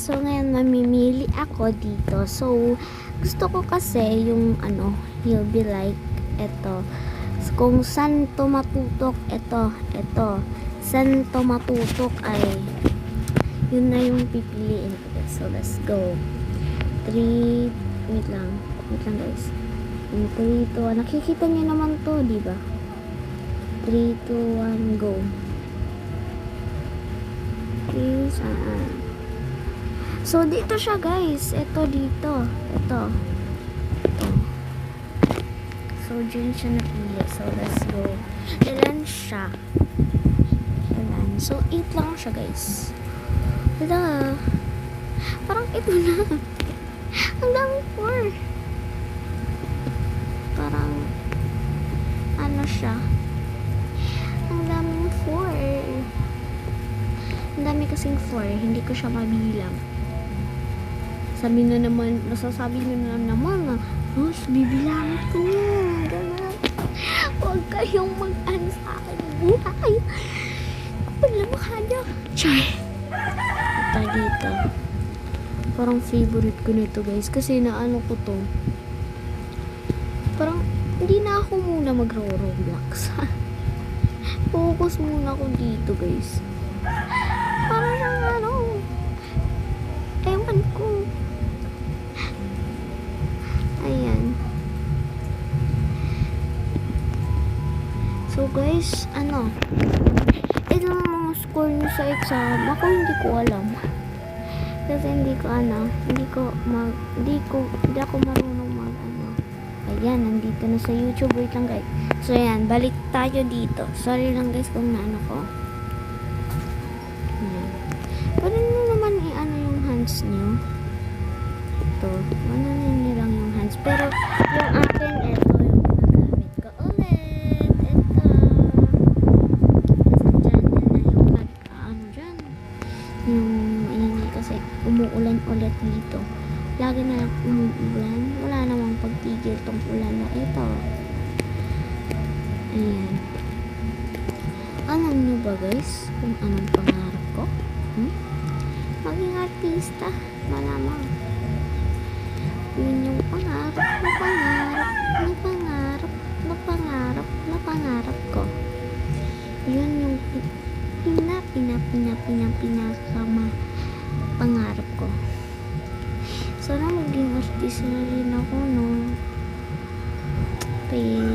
So, ngayon mamimili ako dito. So, gusto ko kasi yung you'll be like, eto. Kung saan to matutok, eto. Saan to matutok ay, yun na yung pipiliin ko. So, let's go. 3, wait lang guys. 3, 2, 1. Nakikita niyo naman to, di ba? 3, 2, 1, go. Okay, saan? So, dito siya guys. Ito dito. Ito. So, dyan siya napili. So, let's go. Ilan siya? Ilan? So, 8 lang siya guys. Hala. Parang ito na. Ang dami 4. Parang ano siya. Ang daming 4. Ang dami kasing 4. Hindi ko siya mabilang. Nasasabi na naman na, bibilang ko. Ganun. Huwag kayong mag-ano sa akin. Buhay. Wala makada. Char. Ito dito. Parang favorite ko nito guys. Kasi naano ko to. Parang, hindi na ako muna magro-Roblox. Focus muna ako dito guys. Parang ewan ko. Ayan. So guys, ito ang mga score nyo sa exam. Ako hindi ko alam. Kasi hindi ako marunong Ayan, nandito na sa YouTube. Wait lang guys. So ayan, balik tayo dito. Sorry lang guys kung naano ko. Ayan. Pwede nyo naman yung hands nyo. Ito. Niyo lang yung hands. Pero yung akin, ito yung ginagamit ko ulit. Ito. Kasi dyan. Yung kasi umuulan ulit dito. Lagi na lang umuulan. Wala namang pagtigil tong ulan na ito. Ayan. Alam nyo ba guys kung anong pangarap ko? Maging artista. Malamang. Yun yung pangarap ko. Yun yung pangarap ko. Sana maging artista na rin ako, no? Please.